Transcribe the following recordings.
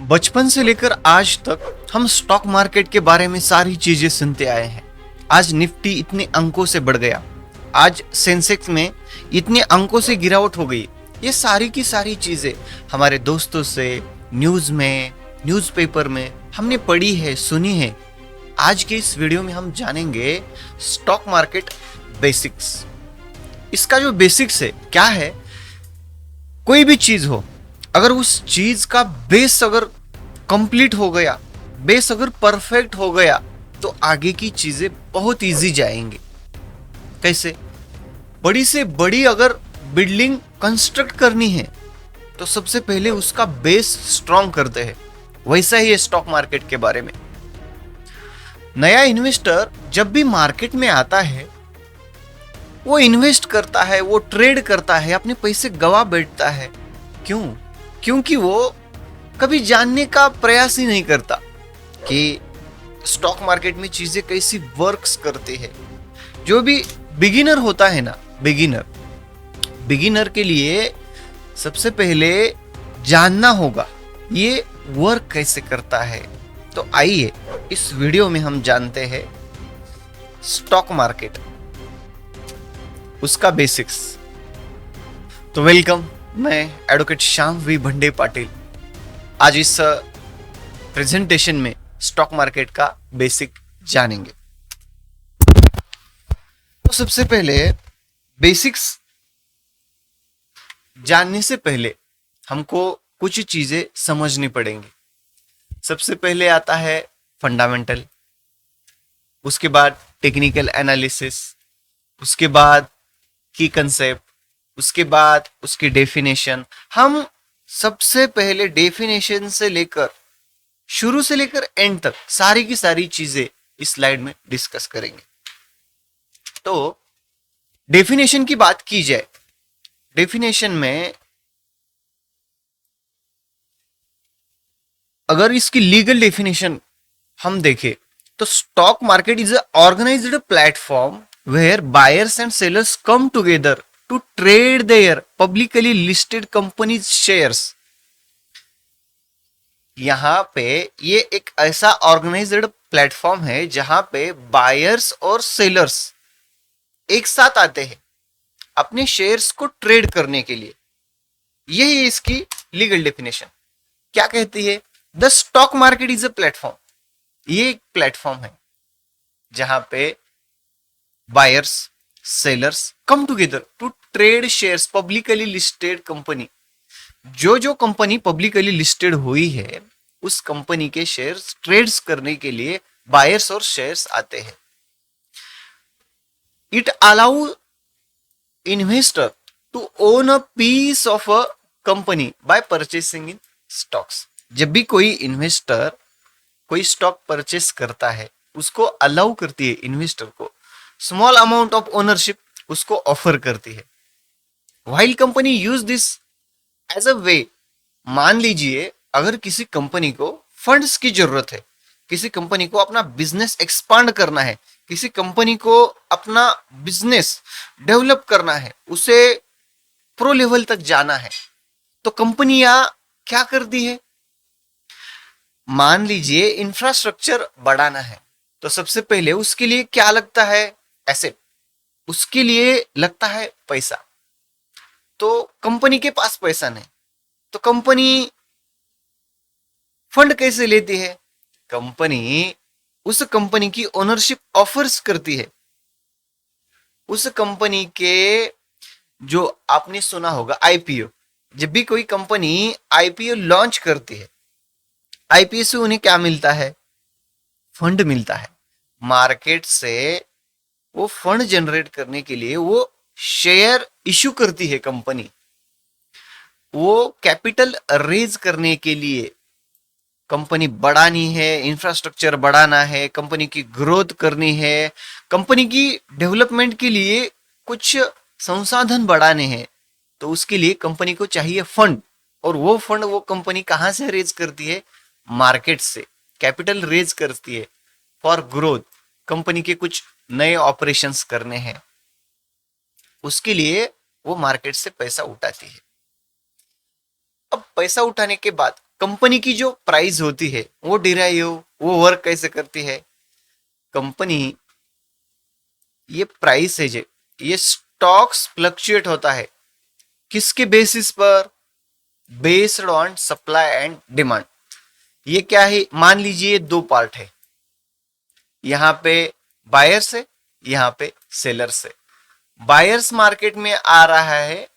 बचपन से लेकर आज तक हम स्टॉक मार्केट के बारे में सारी चीजें सुनते आए हैं। आज निफ्टी इतने अंकों से बढ़ गया, आज सेंसेक्स में इतने अंकों से गिरावट हो गई। ये सारी की सारी चीजें हमारे दोस्तों से, न्यूज में, न्यूज़पेपर में हमने पढ़ी है, सुनी है। आज के इस वीडियो में हम जानेंगे स्टॉक मार्केट बेसिक्स। इसका जो बेसिक्स है क्या है, कोई भी चीज हो, अगर उस चीज का बेस अगर कंप्लीट हो गया, बेस अगर परफेक्ट हो गया, तो आगे की चीजें बहुत इजी जाएंगी। कैसे? बड़ी से बड़ी अगर बिल्डिंग कंस्ट्रक्ट करनी है तो सबसे पहले उसका बेस स्ट्रॉन्ग करते हैं। वैसा ही है स्टॉक मार्केट के बारे में। नया इन्वेस्टर जब भी मार्केट में आता है, वो इन्वेस्ट करता है, वो ट्रेड करता है, अपने पैसे गवा बैठता है। क्यों? क्योंकि वो कभी जानने का प्रयास ही नहीं करता कि स्टॉक मार्केट में चीजें कैसी वर्क्स करती है। जो भी बिगिनर होता है ना, बिगिनर के लिए सबसे पहले जानना होगा ये वर्क कैसे करता है। तो आइए इस वीडियो में हम जानते हैं स्टॉक मार्केट, उसका बेसिक्स। तो वेलकम, मैं एडवोकेट श्याम वी भंडे पाटिल। आज इस प्रेजेंटेशन में स्टॉक मार्केट का बेसिक जानेंगे। तो सबसे पहले बेसिक्स जानने से पहले हमको कुछ चीजें समझनी पड़ेंगी। सबसे पहले आता है फंडामेंटल, उसके बाद टेक्निकल एनालिसिस, उसके बाद की कंसेप्ट, उसके बाद उसकी डेफिनेशन। हम सबसे पहले डेफिनेशन से लेकर, शुरू से लेकर एंड तक सारी की सारी चीजें इस स्लाइड में डिस्कस करेंगे। तो डेफिनेशन की बात की जाए, डेफिनेशन में अगर इसकी लीगल डेफिनेशन हम देखें तो stock market is a organised platform where buyers and sellers come together to trade their publicly listed companies shares. यहां पे ये एक ऐसा ऑर्गेनाइज्ड प्लेटफॉर्म है जहां पे बायर्स और सेलर्स एक साथ आते हैं अपने शेयर्स को ट्रेड करने के लिए। यही है इसकी लीगल डेफिनेशन। क्या कहती है? The stock market is a platform. ये एक प्लेटफॉर्म है जहां पे buyers, sellers come together to trade shares publicly listed company. जो जो कंपनी पब्लिकली लिस्टेड हुई है उस कंपनी के शेयर्स ट्रेड्स करने के लिए बायर्स और शेयर्स आते हैं। It allow investor to own a piece of a company by purchasing in stocks. जब भी कोई इन्वेस्टर कोई स्टॉक परचेस करता है, उसको अलाउ करती है इन्वेस्टर को स्मॉल अमाउंट ऑफ ओनरशिप, उसको ऑफर करती है। While company use this as a way. मान लीजिए अगर किसी कंपनी को फंड्स की जरूरत है, किसी कंपनी को अपना बिजनेस एक्सपांड करना है, किसी कंपनी को अपना बिजनेस डेवलप करना है, उसे प्रो लेवल तक जाना है, तो कंपनियां क्या करती है? मान लीजिए इंफ्रास्ट्रक्चर बढ़ाना है, तो सबसे पहले उसके लिए क्या लगता है? एसेट। उसके लिए लगता है पैसा। तो कंपनी के पास पैसा नहीं, तो कंपनी फंड कैसे लेती है? कंपनी उस कंपनी की ओनरशिप ऑफर्स करती है। उस कंपनी के, जो आपने सुना होगा आईपीओ, जब भी कोई कंपनी आईपीओ लॉन्च करती है, आईपीओ से उन्हें क्या मिलता है? फंड मिलता है। मार्केट से वो फंड जनरेट करने के लिए वो शेयर इशू करती है कंपनी। वो कैपिटल रेज करने के लिए, कंपनी बढ़ानी है, इंफ्रास्ट्रक्चर बढ़ाना है, कंपनी की ग्रोथ करनी है, कंपनी की डेवलपमेंट के लिए कुछ संसाधन बढ़ाने हैं, तो उसके लिए कंपनी को चाहिए फंड। और वो फंड वो कंपनी कहां से रेज करती है? मार्केट से कैपिटल रेज करती है फॉर ग्रोथ। कंपनी के कुछ नए ऑपरेशंस करने हैं, उसके लिए वो मार्केट से पैसा उठाती है। अब पैसा उठाने के बाद कंपनी की जो प्राइस होती है वो डिराइव, वो वर्क कैसे करती है कंपनी, ये प्राइस है जो ये स्टॉक्स फ्लक्चुएट होता है किसके बेसिस पर, based on supply and demand. ये क्या है, मान लीजिए दो पार्ट है, यहां पे बायर्स है, यहां पे सेलर्स है। बायर्स मार्केट में आ रहा है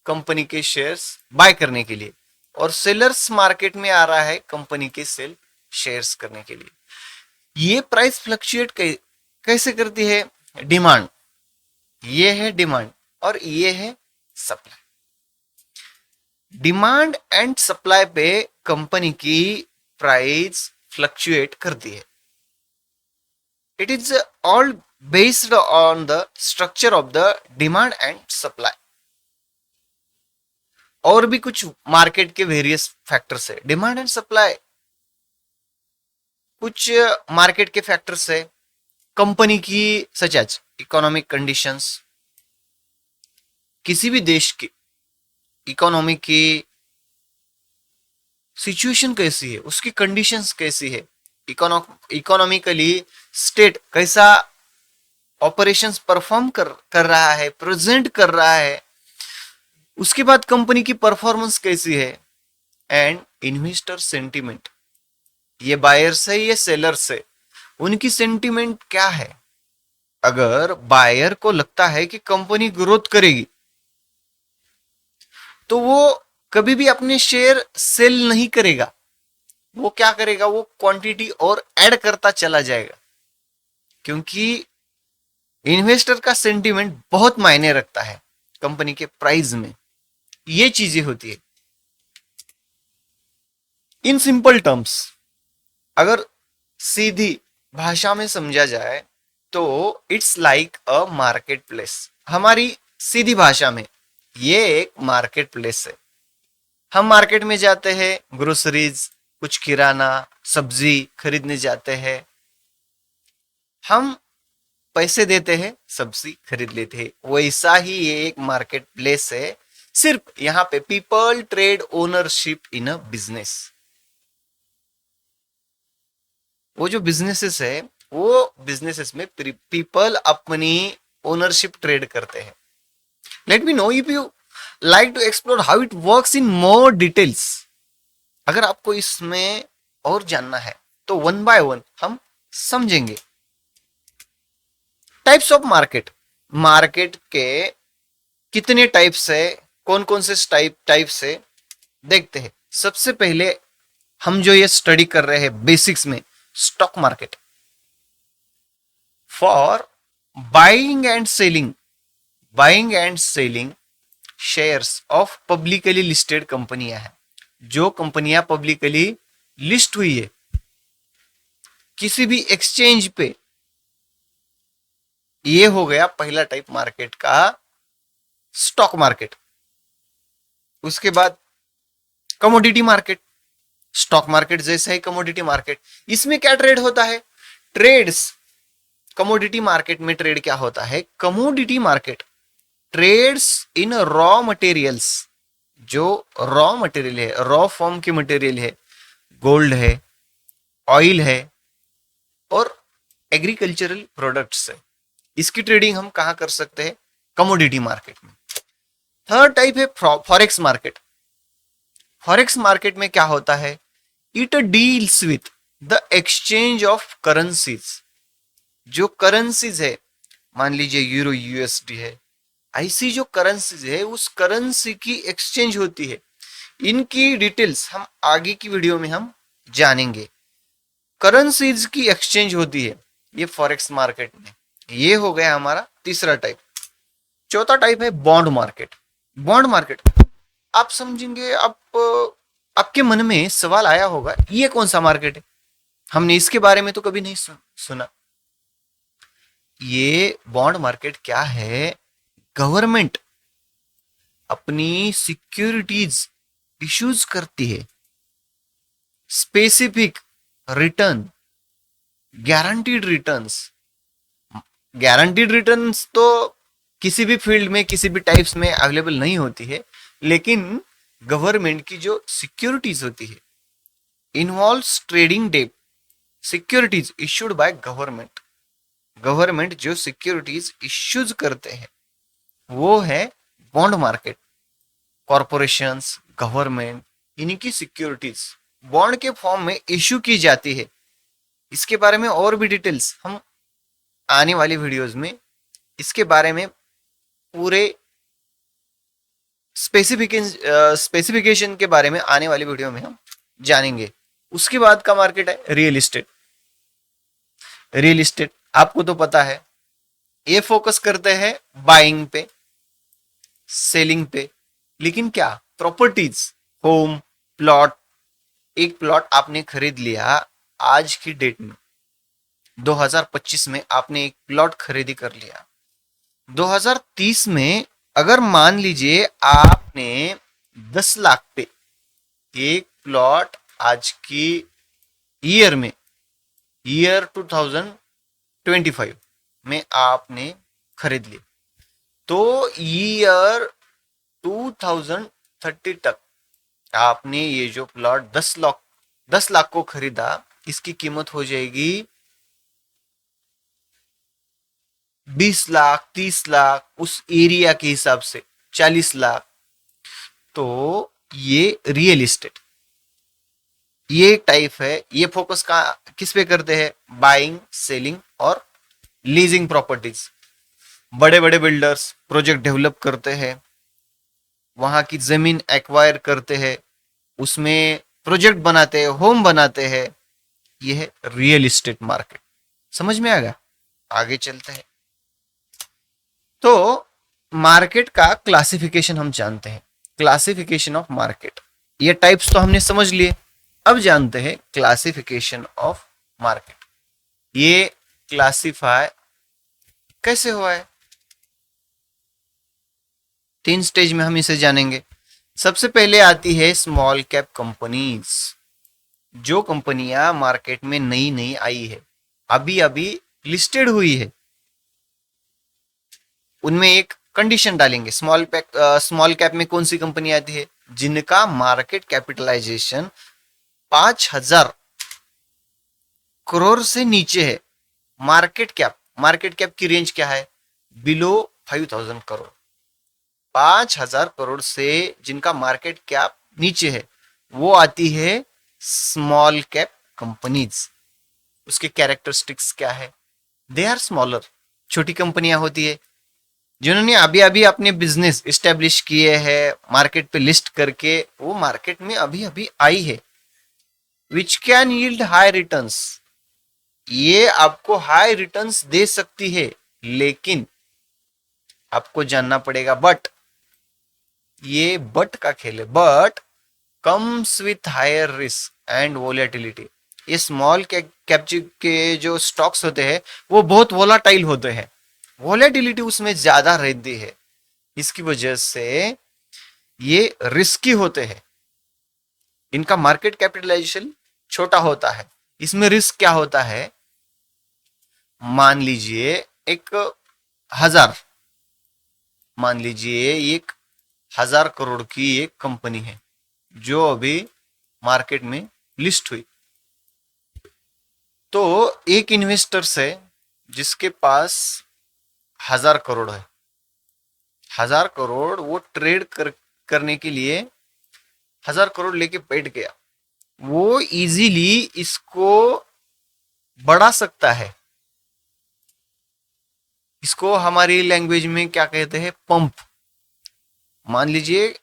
कंपनी के शेयर्स बाय करने के लिए, और सेलर्स मार्केट में आ रहा है कंपनी के सेल शेयर्स करने के लिए। ये प्राइस फ्लक्चुएट कैसे करती है, डिमांड, ये है डिमांड और ये है सप्लाई। डिमांड एंड सप्लाई पे कंपनी की प्राइस फ्लक्चुएट करती है। It is all based on the structure of the demand and supply. और भी कुछ मार्केट के वेरियस फैक्टर्स है, डिमांड एंड सप्लाई कुछ मार्केट के फैक्टर्स है, कंपनी की सच एज इकोनॉमिक कंडीशंस, किसी भी देश की इकोनॉमी की सिचुएशन कैसी है, उसकी कंडीशंस कैसी है, इकोनॉमिकली स्टेट कैसा ऑपरेशंस परफॉर्म कर रहा है, प्रेजेंट कर रहा है, उसके बाद कंपनी की परफॉर्मेंस कैसी है, एंड इन्वेस्टर सेंटिमेंट, ये बायर्स है ये सेलर्स है, उनकी सेंटिमेंट क्या है। अगर बायर को लगता है कि कंपनी ग्रोथ करेगी तो वो कभी भी अपने शेयर सेल नहीं करेगा, वो क्या करेगा, वो क्वांटिटी और ऐड करता चला जाएगा, क्योंकि इन्वेस्टर का सेंटिमेंट बहुत मायने रखता है कंपनी के प्राइस में। ये चीजें होती है। इन सिंपल टर्म्स, अगर सीधी भाषा में समझा जाए तो it's like a market place. हमारी सीधी भाषा में ये एक मार्केट प्लेस है। हम मार्केट में जाते हैं, ग्रोसरीज, कुछ किराना सब्जी खरीदने जाते हैं, हम पैसे देते हैं, सब्जी खरीद लेते हैं। वैसा ही ये एक मार्केट प्लेस है, सिर्फ यहाँ पे people trade ownership in a business. वो जो बिजनेसेस है, वो बिजनेसेस में पीपल अपनी ओनरशिप ट्रेड करते हैं। Let me know if you like to explore how it works in more details. अगर आपको इसमें और जानना है तो वन बाय वन हम समझेंगे। टाइप्स ऑफ मार्केट, मार्केट के कितने टाइप्स है, कौन कौन से टाइप्स है देखते हैं। सबसे पहले हम जो ये स्टडी कर रहे हैं बेसिक्स में, stock market for buying and selling, buying and selling shares of publicly listed कंपनियां हैं। जो कंपनियां पब्लिकली लिस्ट हुई है किसी भी एक्सचेंज पे, ये हो गया पहला टाइप मार्केट का, स्टॉक मार्केट। उसके बाद कमोडिटी मार्केट, स्टॉक मार्केट जैसा ही कमोडिटी मार्केट। इसमें क्या ट्रेड होता है, ट्रेड्स, कमोडिटी मार्केट में ट्रेड क्या होता है, कमोडिटी मार्केट ट्रेड्स इन रॉ मटेरियल्स। जो रॉ मटेरियल है, रॉ फॉर्म के मटेरियल है, गोल्ड है, ऑयल है और एग्रीकल्चरल प्रोडक्ट्स है, इसकी ट्रेडिंग हम कहां कर सकते हैं, कमोडिटी मार्केट में। थर्ड टाइप है फॉरेक्स मार्केट। फॉरेक्स मार्केट में क्या होता है, it deals with the exchange of currencies. जो करेंसीज है, मान लीजिए यूरो यूएसडी है, ऐसी जो करेंसीज है उस करेंसी की एक्सचेंज होती है। इनकी डिटेल्स हम आगे की वीडियो में हम जानेंगे। करेंसीज की एक्सचेंज होती है ये फॉरेक्स मार्केट में। ये हो गया हमारा तीसरा टाइप। चौथा टाइप है बॉन्ड मार्केट। बॉन्ड मार्केट आप समझेंगे, आप आपके मन में सवाल आया होगा ये कौन सा मार्केट है, हमने इसके बारे में तो कभी नहीं सुना। ये बॉन्ड मार्केट क्या है, गवर्नमेंट अपनी सिक्योरिटीज इश्यूज करती है, specific return, guaranteed returns. Guaranteed returns तो किसी भी फील्ड में किसी भी टाइप्स में अवेलेबल नहीं होती है, लेकिन गवर्नमेंट की जो सिक्योरिटीज होती है, involves trading debt securities issued by government. Government जो सिक्योरिटीज इश्यूज करते हैं वो है बॉन्ड मार्केट। कॉरपोरेशंस, गवर्नमेंट, इन्हीं की सिक्योरिटीज बॉन्ड के फॉर्म में इश्यू की जाती है। इसके बारे में और भी डिटेल्स हम आने वाली वीडियोस में इसके बारे में पूरे स्पेसिफिकेशन के बारे में आने वाली वीडियो में हम जानेंगे। उसके बाद का मार्केट है रियल इस्टेट। रियल इस्टेट आपको तो पता है, ये फोकस करते हैं बाइंग पे, सेलिंग पे। लेकिन क्या प्रॉपर्टीज, होम, प्लॉट, एक प्लॉट आपने खरीद लिया आज की डेट में, 2025 में आपने एक प्लॉट खरीदी कर लिया, 2030 में अगर मान लीजिए आपने 10 लाख पे एक प्लॉट आज की ईयर में, ईयर 2025 में आपने खरीद लिया, तो ईयर 2030 तक आपने ये जो प्लॉट 10 लाख को खरीदा, इसकी कीमत हो जाएगी 20 लाख, 30 लाख, उस एरिया के हिसाब से 40 लाख। तो ये रियल इस्टेट ये टाइप है। ये फोकस का किस पे करते हैं? बाइंग, सेलिंग और लीजिंग प्रॉपर्टीज। बड़े बड़े बिल्डर्स प्रोजेक्ट डेवलप करते हैं, वहां की जमीन एक्वायर करते हैं, उसमें प्रोजेक्ट बनाते हैं, होम बनाते हैं। यह है रियल इस्टेट मार्केट। समझ में आ गया? आगे चलते हैं। तो मार्केट का क्लासिफिकेशन हम जानते हैं, क्लासिफिकेशन ऑफ मार्केट। ये टाइप्स तो हमने समझ लिए, अब जानते हैं क्लासिफिकेशन ऑफ मार्केट। ये क्लासिफाई कैसे हुआ है? 3 स्टेज में हम इसे जानेंगे। सबसे पहले आती है स्मॉल कैप कंपनीज। जो कंपनियां मार्केट में नई नई आई है, अभी अभी लिस्टेड हुई है, उनमें एक कंडीशन डालेंगे। स्मॉल कैप में कौन सी कंपनी आती है? जिनका मार्केट कैपिटलाइजेशन 5,000 करोड़ से नीचे है। मार्केट कैप की रेंज क्या है? बिलो 5,000 करोड़। 5,000 करोड़ से जिनका मार्केट कैप नीचे है वो आती है स्मॉल कैप कंपनीज। उसके कैरेक्टरिस्टिक्स क्या है? They are smaller. छोटी कंपनियां होती है जिन्होंने अभी अभी अपने बिजनेस इस्टेब्लिश किए हैं, मार्केट पे लिस्ट करके वो मार्केट में अभी अभी आई है। Which can yield high returns. ये आपको हाई रिटर्न्स दे सकती है, लेकिन आपको जानना पड़ेगा बट, ये बट का खेल है। But comes with higher risk and volatility. ये स्मॉल कैप के जो स्टॉक्स होते हैं वो बहुत वोलाटाइल होते हैं, वोलेटिलिटी उसमें ज्यादा रहती है। इसकी वजह से ये रिस्की होते हैं। इनका मार्केट कैपिटलाइजेशन छोटा होता है। इसमें रिस्क क्या होता है? मान लीजिए एक हजार, मान लीजिए 1,000 करोड़ की एक कंपनी है जो अभी मार्केट में लिस्ट हुई। तो एक इन्वेस्टर से जिसके पास 1,000 करोड़ है, 1,000 करोड़ वो ट्रेड करने के लिए 1,000 करोड़ लेके बैठ गया। वो इजीली इसको बढ़ा सकता है। इसको हमारी लैंग्वेज में क्या कहते हैं? पंप। मान लीजिए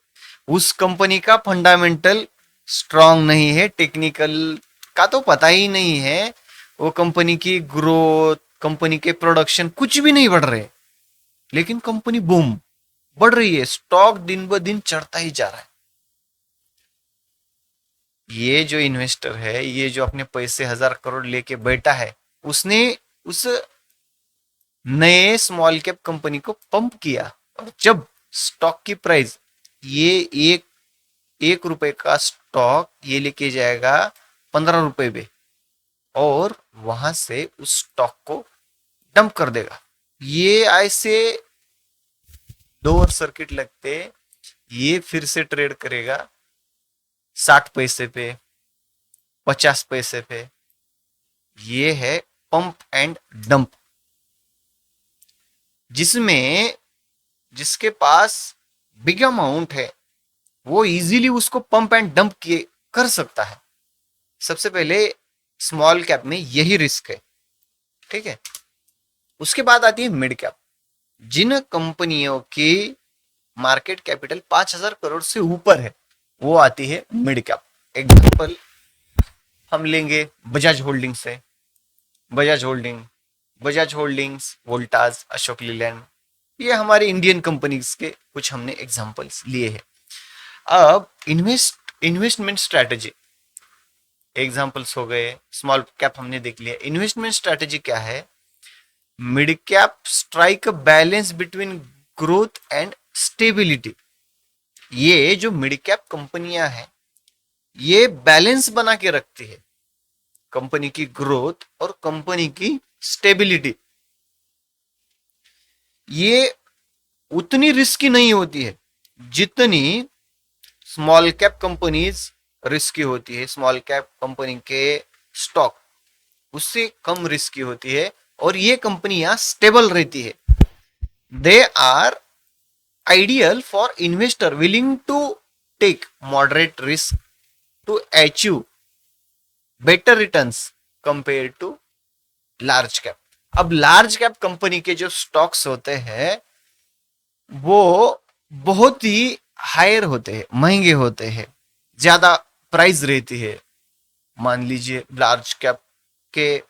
उस कंपनी का फंडामेंटल स्ट्रांग नहीं है, टेक्निकल का तो पता ही नहीं है, वो कंपनी की ग्रोथ, कंपनी के प्रोडक्शन कुछ भी नहीं बढ़ रहे, लेकिन कंपनी बूम बढ़ रही है, स्टॉक दिन ब दिन चढ़ता ही जा रहा है। ये जो इन्वेस्टर है, ये जो अपने पैसे 1,000 करोड़ लेके बैठा है, उसने उस नए स्मॉल कैप कंपनी को पंप किया। और जब स्टॉक की प्राइस, ये एक रुपए का स्टॉक ये लेके जाएगा 15 रुपए पे, और वहां से उस स्टॉक को डंप कर देगा। ये ऐसे 2 सर्किट लगते ये फिर से ट्रेड करेगा 60 पैसे पे, 50 पैसे पे। ये है पंप एंड डंप, जिसमें जिसके पास बिग अमाउंट है वो इजीली उसको पंप एंड डंप किए कर सकता है। सबसे पहले स्मॉल कैप में यही रिस्क है, ठीक है। उसके बाद आती है मिड कैप। जिन कंपनियों की मार्केट कैपिटल 5,000 करोड़ से ऊपर है वो आती है मिड कैप। एग्जांपल हम लेंगे बजाज होल्डिंग से। बजाज होल्डिंग्स, वोल्टास, अशोक लीलैंड, ये हमारे इंडियन कंपनीज के कुछ हमने एग्जांपल्स लिए हैं। अब इन्वेस्टमेंट स्ट्रैटेजी एग्जांपल्स हो गए, स्मॉल कैप हमने देख लिया। इन्वेस्टमेंट स्ट्रैटेजी क्या है? Mid cap strike a balance between growth and stability. ये जो मिड कैप कंपनियां हैं ये बैलेंस बना के रखती है कंपनी की ग्रोथ और कंपनी की स्टेबिलिटी। ये उतनी रिस्की नहीं होती है जितनी स्मॉल कैप कंपनीज रिस्की होती है। स्मॉल कैप कंपनी के स्टॉक उससे कम रिस्की होती है और ये कंपनियां स्टेबल रहती है। They are ideal for investor willing to take moderate risk to achieve better returns compare to large cap. अब लार्ज कैप कंपनी के जो स्टॉक्स होते हैं वो बहुत ही हायर होते हैं, महंगे होते हैं, ज्यादा प्राइस रहती है। मान लीजिए लार्ज कैप के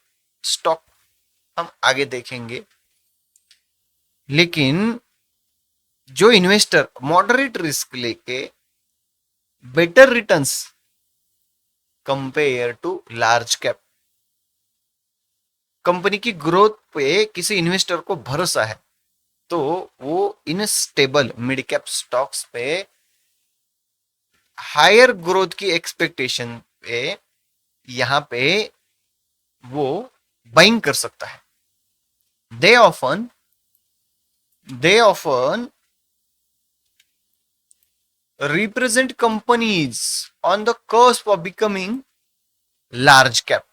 स्टॉक हम आगे देखेंगे, लेकिन जो इन्वेस्टर मॉडरेट रिस्क लेके better returns compare to large cap, company की ग्रोथ पे किसी इन्वेस्टर को भरोसा है तो वो इन स्टेबल मिड कैप स्टॉक्स पे हायर ग्रोथ की एक्सपेक्टेशन पे यहां पे वो बाइंग कर सकता है। They often represent companies on the cusp of becoming large cap,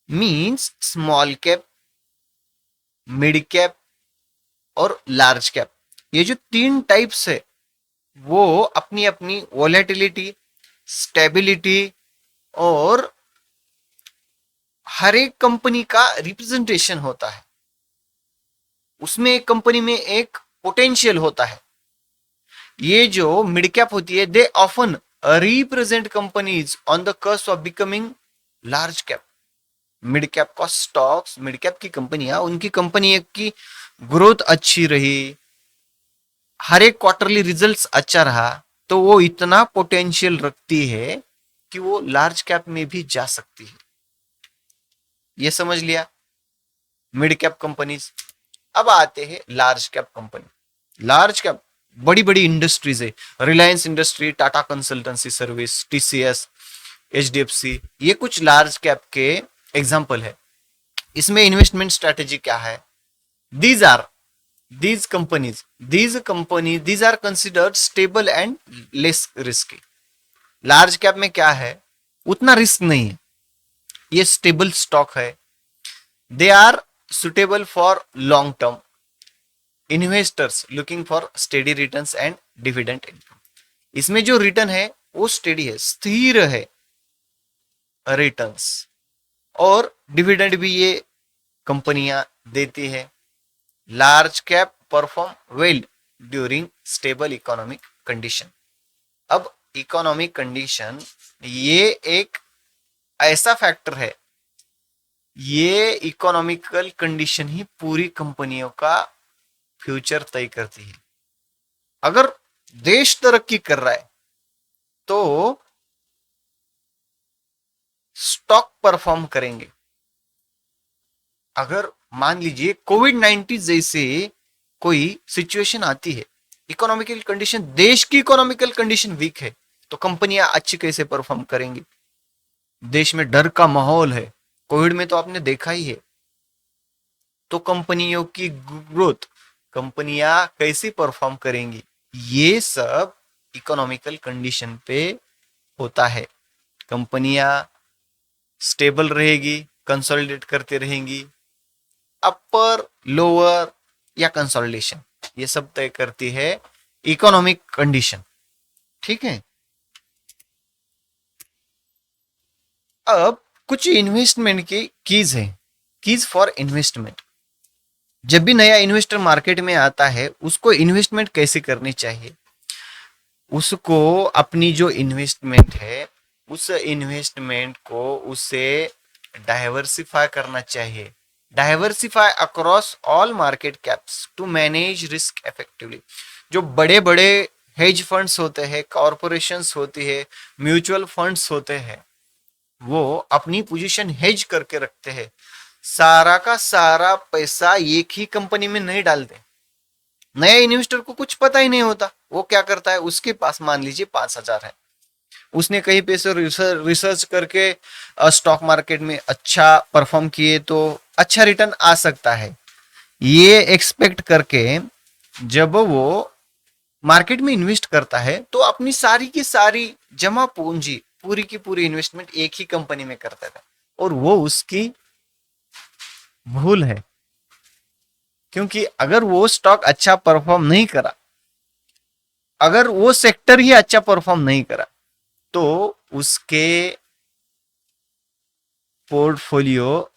means small cap, mid cap और लार्ज कैप। ये जो तीन टाइप्स है वो अपनी अपनी वोलेटिलिटी, स्टेबिलिटी और हर एक कंपनी का रिप्रेजेंटेशन होता है। उसमें एक कंपनी में एक पोटेंशियल होता है। ये जो मिड कैप होती है they often represent companies on the cusp of becoming large cap. Mid cap का स्टॉक्स, मिड कैप की कंपनियां, उनकी कंपनी की ग्रोथ अच्छी रही, हर एक क्वार्टरली रिजल्ट्स अच्छा रहा तो वो इतना पोटेंशियल रखती है कि वो लार्ज कैप में भी जा सकती है। ये समझ लिया मिड कैप कंपनीज। अब आते हैं large cap company. Large cap बड़ी बड़ी इंडस्ट्रीज है, Reliance industry, Tata consultancy service, TCS, HDFC, ये कुछ लार्ज कैप के एग्जांपल है। इसमें इन्वेस्टमेंट स्ट्रेटेजी क्या है? these companies these are considered stable and less risky। Large cap में क्या है, उतना रिस्क नहीं है, ये स्टेबल स्टॉक है। They are suitable for long term investors looking for steady returns and dividend income. इसमें जो रिटर्न है वो स्टेडी है, स्थिर है रिटर्न्स, और डिविडेंड भी ये कंपनियां देती है। Large cap perform well during stable economic condition. अब इकोनॉमिक कंडीशन ये एक ऐसा फैक्टर है, ये इकोनॉमिकल कंडीशन ही पूरी कंपनियों का फ्यूचर तय करती है। अगर देश तरक्की कर रहा है तो स्टॉक परफॉर्म करेंगे। अगर मान लीजिए कोविड-19 जैसे कोई सिचुएशन आती है, इकोनॉमिकल कंडीशन, देश की इकोनॉमिकल कंडीशन वीक है, तो कंपनियां अच्छी कैसे परफॉर्म करेंगी? देश में डर का माहौल है, कोविड में तो आपने देखा ही है, तो कंपनियों की ग्रोथ, कंपनियां कैसे परफॉर्म करेंगी? ये सब इकोनॉमिकल कंडीशन पे होता है। कंपनियां स्टेबल रहेगी, कंसोलिडेट करते रहेंगी, अपर लोअर या कंसोलिडेशन, ये सब तय करती है इकोनॉमिक कंडीशन। ठीक है। अब कुछ इन्वेस्टमेंट की कीज है, कीज फॉर इन्वेस्टमेंट। जब भी नया इन्वेस्टर मार्केट में आता है, उसको इन्वेस्टमेंट कैसे करनी चाहिए, उसको अपनी जो इन्वेस्टमेंट है उस इन्वेस्टमेंट को उसे डाइवर्सिफाई करना चाहिए, diversify across all market caps to manage risk effectively. जो बड़े बड़े हेज फंड्स होते हैं, कॉरपोरेशंस होती है, म्यूचुअल फंड्स होते हैं, वो अपनी पोजीशन हेज करके रखते हैं, सारा का सारा पैसा एक ही कंपनी में नहीं डालते। नए इन्वेस्टर को कुछ पता ही नहीं होता, वो क्या करता है, उसके पास मान लीजिए 5,000 है, उसने कहीं पे से रिसर्च करके स्टॉक मार्केट में अच्छा परफॉर्म किए तो अच्छा रिटर्न आ सकता है, ये एक्सपेक्ट करके जब वो मार्केट में इन्वेस्ट करता है तो अपनी सारी की सारी जमा पूंजी, पूरी की पूरी इन्वेस्टमेंट एक ही कंपनी में करता था, और वो उसकी भूल है। क्योंकि अगर वो स्टॉक अच्छा परफॉर्म नहीं करा, अगर वो सेक्टर ही अच्छा परफॉर्म नहीं करा, तो उसके पोर्टफोलियो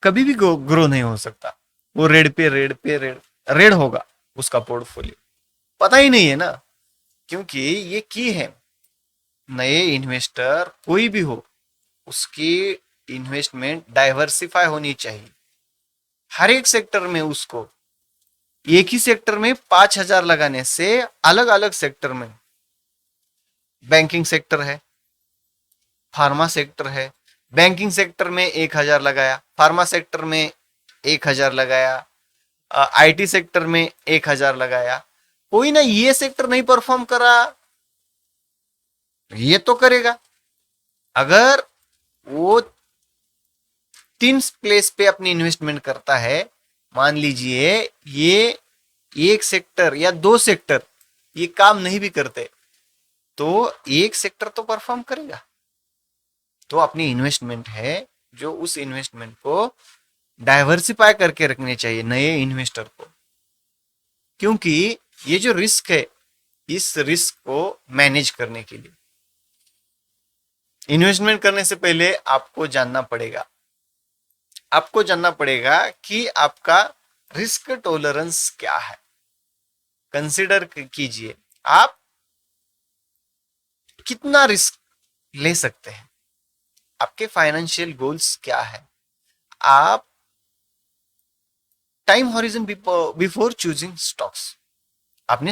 कभी भी ग्रो नहीं हो सकता। वो रेड होगा उसका पोर्टफोलियो, पता ही नहीं है ना। क्योंकि ये की है, नए इन्वेस्टर कोई भी हो, उसकी इन्वेस्टमेंट डाइवर्सिफाई होनी चाहिए। हर एक सेक्टर में उसको, एक ही सेक्टर में 5,000 लगाने से अलग अलग सेक्टर में, बैंकिंग सेक्टर है, फार्मा सेक्टर है, बैंकिंग सेक्टर में 1,000 लगाया, फार्मा सेक्टर में 1,000 लगाया, आईटी सेक्टर में 1,000 लगाया, कोई ना ये सेक्टर नहीं परफॉर्म करा, ये तो करेगा। अगर वो 3 प्लेस पे अपनी इन्वेस्टमेंट करता है, मान लीजिए ये एक सेक्टर या 2 सेक्टर ये काम नहीं भी करते, तो एक सेक्टर तो परफॉर्म करेगा। तो अपनी इन्वेस्टमेंट है जो उस इन्वेस्टमेंट को डाइवर्सिफाई करके रखने चाहिए नए इन्वेस्टर को। क्योंकि ये जो रिस्क है, इस रिस्क को मैनेज करने के लिए इन्वेस्टमेंट करने से पहले आपको जानना पड़ेगा कि आपका रिस्क टॉलरेंस क्या है। कंसीडर कीजिए आप कितना रिस्क ले सकते हैं, आपके फाइनेंशियल गोल्स क्या है, आप time horizon before choosing stocks, आपने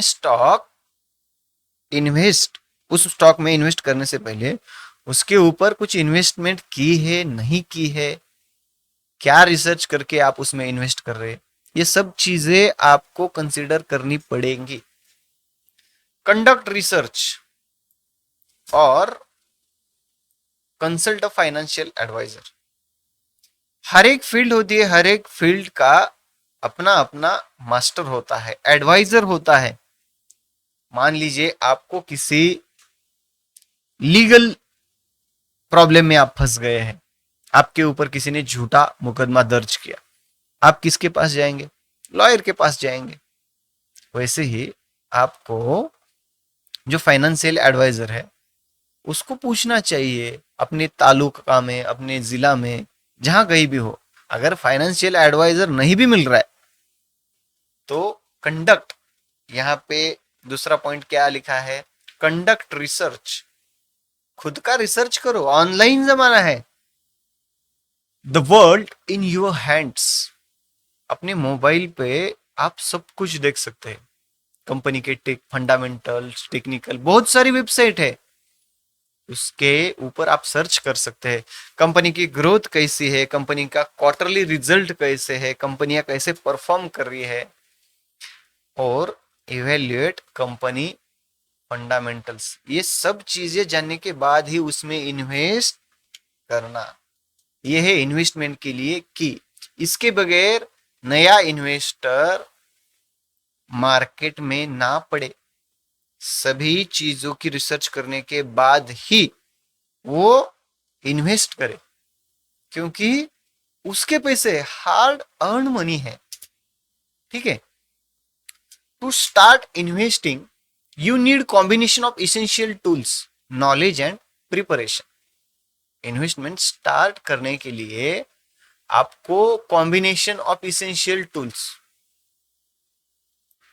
उस स्टॉक में इन्वेस्ट करने से पहले उसके ऊपर कुछ इन्वेस्टमेंट की है, नहीं की है, क्या रिसर्च करके आप उसमें इन्वेस्ट कर रहे हैं, ये सब चीजें आपको कंसीडर करनी पड़ेंगी। कंडक्ट रिसर्च और कंसल्ट अ फाइनेंशियल एडवाइजर। हर एक फील्ड होती है, हर एक फील्ड का अपना अपना मास्टर होता है, एडवाइजर होता है। मान लीजिए आपको किसी लीगल प्रॉब्लम में आप फंस गए हैं, आपके ऊपर किसी ने झूठा मुकदमा दर्ज किया, आप किसके पास जाएंगे, लॉयर के पास जाएंगे। वैसे ही आपको जो फाइनेंशियल एडवाइजर है उसको पूछना चाहिए अपने तालुका में, अपने जिला में, जहां कहीं भी हो। अगर फाइनेंशियल एडवाइजर नहीं भी मिल रहा है तो कंडक्ट, यहां पे दूसरा पॉइंट क्या लिखा है, कंडक्ट रिसर्च, खुद का रिसर्च करो, ऑनलाइन जमाना है, the world in your hands. अपने मोबाइल पे आप सब कुछ देख सकते हैं, कंपनी के फंडामेंटल्स, टेक्निकल, बहुत सारी वेबसाइट है, उसके ऊपर आप सर्च कर सकते हैं कंपनी की ग्रोथ कैसी है, कंपनी का क्वार्टरली रिजल्ट कैसे है, कंपनियां कैसे परफॉर्म कर रही है, और इवेल्युएट कंपनी फंडामेंटल्स। ये सब चीजें जानने के बाद ही उसमें इन्वेस्ट करना, ये है इन्वेस्टमेंट के लिए की। इसके बगैर नया इन्वेस्टर मार्केट में ना पड़े, सभी चीजों की रिसर्च करने के बाद ही वो इन्वेस्ट करे, क्योंकि उसके पैसे हार्ड अर्न मनी है। ठीक है। To start investing you need combination of essential tools, knowledge and preparation. Investment start करने के लिए आपको कॉम्बिनेशन ऑफ इसेंशियल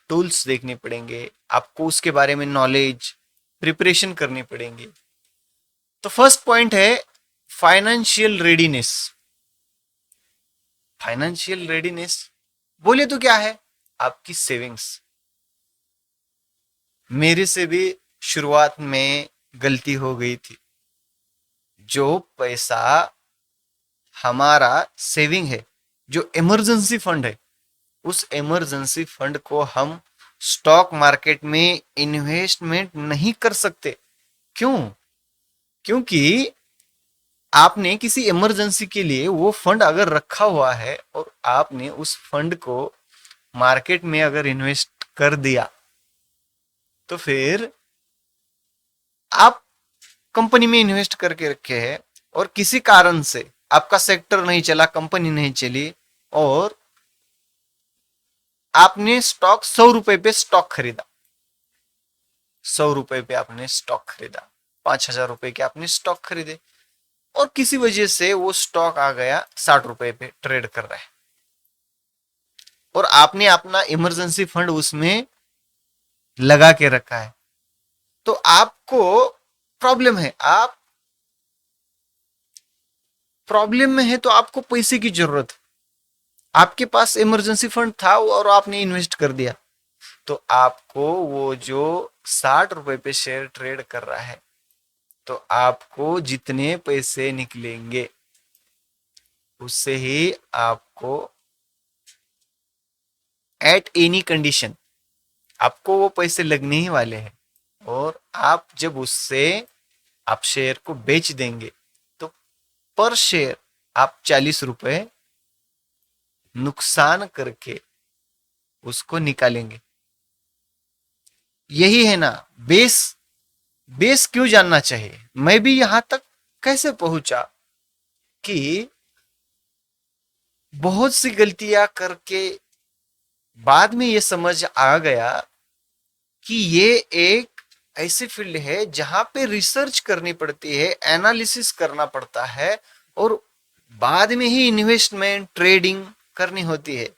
टूल्स देखने पड़ेंगे, आपको उसके बारे में नॉलेज, प्रिपरेशन करनी पड़ेंगे। तो फर्स्ट पॉइंट है फाइनेंशियल रेडीनेस। फाइनेंशियल रेडीनेस बोले तो क्या है? आपकी सेविंग्स। मेरे से भी शुरुआत में गलती हो गई थी। जो पैसा हमारा सेविंग है, जो इमरजेंसी फंड है, उस इमरजेंसी फंड को हम स्टॉक मार्केट में इन्वेस्टमेंट नहीं कर सकते। क्यों? क्योंकि आपने किसी इमरजेंसी के लिए वो फंड अगर रखा हुआ है और आपने उस फंड को मार्केट में अगर इन्वेस्ट कर दिया, तो फिर आप कंपनी में इन्वेस्ट करके रखे हैं और किसी कारण से आपका सेक्टर नहीं चला, कंपनी नहीं चली, और आपने स्टॉक 100 रुपए पे स्टॉक खरीदा, 100 रुपए पे आपने स्टॉक खरीदा, 5,000 रुपए के आपने स्टॉक खरीदे, और किसी वजह से वो स्टॉक आ गया 60 रुपए पे ट्रेड कर रहा है, और आपने अपना इमरजेंसी फंड उसमें लगा के रखा है, तो आपको प्रॉब्लम है। आप प्रॉब्लम में है तो आपको पैसे की जरूरत है। आपके पास इमरजेंसी फंड था और आपने इन्वेस्ट कर दिया, तो आपको वो जो 60 रुपए पे शेयर ट्रेड कर रहा है, तो आपको जितने पैसे निकलेंगे उससे ही आपको एट एनी कंडीशन आपको वो पैसे लगने ही वाले हैं। और आप जब उससे आप शेयर को बेच देंगे तो पर शेयर आप 40 रुपए नुकसान करके उसको निकालेंगे। यही है ना बेस। बेस क्यों जानना चाहिए? मैं भी यहां तक कैसे पहुंचा कि बहुत सी गलतियां करके बाद में ये समझ आ गया कि ये एक ऐसी फील्ड है जहां पे रिसर्च करनी पड़ती है, एनालिसिस करना पड़ता है, और बाद में ही इन्वेस्टमेंट ट्रेडिंग करनी होती है।